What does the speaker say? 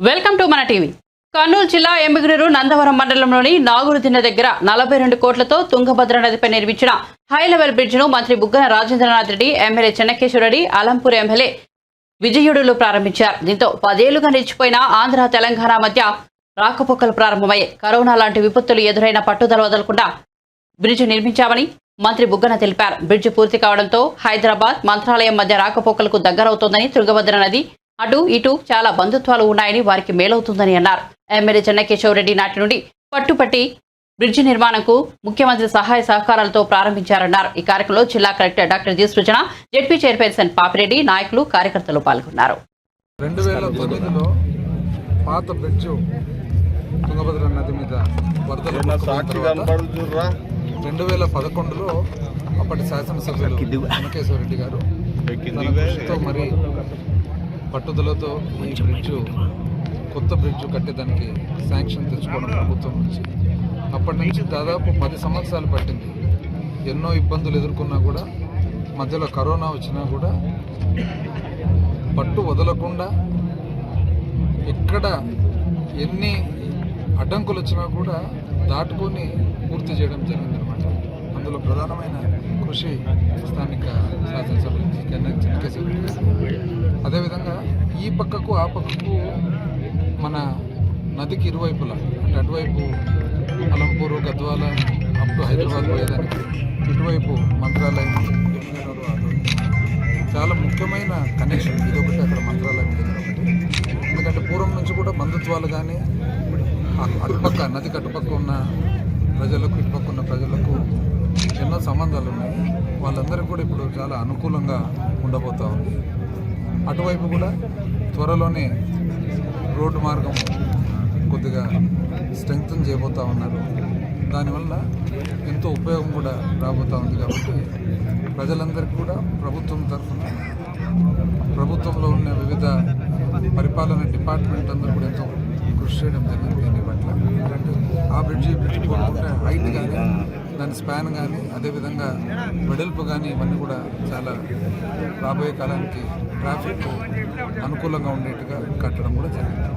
Welcome to మన TV. Kurnool జిల్లా ఎమ్మిగనూరు నందవరం మండలంలోని నాగురుదిన్న దగ్గర 42 కోట్లతో తుంగభద్ర నదిపై నిర్మించిన హై లెవెల్ బ్రిడ్జ్ను మంత్రి బుగ్గన రాజేంద్రనాథ్ రెడ్డి, ఎమ్మెల్యే చెన్నకేశ్వరరెడ్డి, అలంపూర్ ఎమ్మెల్యే విజయుడులు ప్రారంభించారు. దీంతో 10 ఏళ్లుగా నిలిచిపోయిన ఆంధ్ర తెలంగాణ మధ్య రాకపోకలు ప్రారంభమయ్యాయి. కరోనా లాంటి విపత్తులు ఎదురైన పట్టుదల వదలకుండా బ్రిడ్జ్ నిర్మించామని మంత్రి బుగ్గన తెలిపారు. బ్రిడ్జ్ పూర్తి కావడంతో హైదరాబాద్, మంత్రాలయం మధ్య రాకపోకలకు దగ్గరవుతోందని, తుంగభద్ర నది అటు ఇటు చాలా బంధుత్వాలు ఉన్నాయని వారికి మేలవుతుందని అన్నారు. ఎమ్మెల్యే చెన్నకేశ్వరరెడ్డి నాటి నుండి పట్టుపట్టి బ్రిడ్జి నిర్మాణంకు ముఖ్యమంత్రి సహాయ సహకారాలతో ప్రారంభించారన్నారు. ఈ కార్యక్రమంలో జిల్లా కలెక్టర్ డాక్టర్ జి సృజన, జెడ్పీ చైర్పర్సన్ పాపిరెడ్డి, నాయకులు, కార్యకర్తలు పాల్గొన్నారు. 2009లో పాత బ్రిడ్జ్ తుంగభద్ర నది మీద వరదలు 2011లో అప్పటి శాసనసభ్యులు చెన్నకేశ్వరరెడ్డి గారు తన కృషితో మరి పట్టుదలతో ఈ బ్రిడ్జ్, కొత్త బ్రిడ్జ్ కట్టేదానికి శాంక్షన్ తెచ్చుకోవడం ప్రభుత్వం నుంచి. అప్పటి నుంచి దాదాపు 10 సంవత్సరాలు పట్టింది. ఎన్నో ఇబ్బందులు ఎదుర్కొన్నా కూడా, మధ్యలో కరోనా వచ్చినా కూడా పట్టు వదలకుండా ఎక్కడ ఎన్ని అడ్డంకులు వచ్చినా కూడా దాటుకొని పూర్తి చేయడం జరిగిందనమాట. అందులో ప్రధానమైన కృషి స్థానిక శాసనసభ్యులు చెన్నకేశ్వరరెడ్డి గారు. అదేవిధంగా ఈ పక్కకు ఆ పక్కకు మన నదికి ఇరువైపులా, అంటే అటువైపు అలంపూరు, గద్వాల, అప్పుడు హైదరాబాద్ పోయేదానికి, ఇటువైపు మంత్రాలయం, చాలా ముఖ్యమైన కనెక్షన్ ఇదొకటి. అక్కడ మంత్రాలయం దగ్గర ఒకటి. ఎందుకంటే పూర్వం నుంచి కూడా బంధుత్వాలు కానీ, అటుపక్క నదికి అటుపక్క ఉన్న ప్రజలకు, ఇటుపక్క ఉన్న ప్రజలకు ఎన్నో సంబంధాలు ఉన్నాయి. వాళ్ళందరికీ కూడా ఇప్పుడు చాలా అనుకూలంగా ఉండబోతూ ఉంది. అటువైపు కూడా త్వరలోనే రోడ్డు మార్గం కొద్దిగా స్ట్రెంగ్తన్ చేయబోతూ ఉన్నారు. దానివల్ల ఎంతో ఉపయోగం కూడా రాబోతూ ఉంది. కాబట్టి ప్రజలందరికీ కూడా ప్రభుత్వం తరఫున, ప్రభుత్వంలో ఉన్న వివిధ పరిపాలన డిపార్ట్మెంట్ అందరూ కూడా ఎంతో కృషి చేయడం జరిగింది దీని పట్ల. ఎందుకంటే ఆ బ్రిడ్జి కోరుకుంటే హైట్ కానీ, దాని స్పాన్ కానీ, అదేవిధంగా వెడల్పు కానీ, ఇవన్నీ కూడా చాలా రాబోయే కాలానికి ట్రాఫిక్ అనుకూలంగా ఉండేట్టుగా కట్టడం కూడా జరిగింది.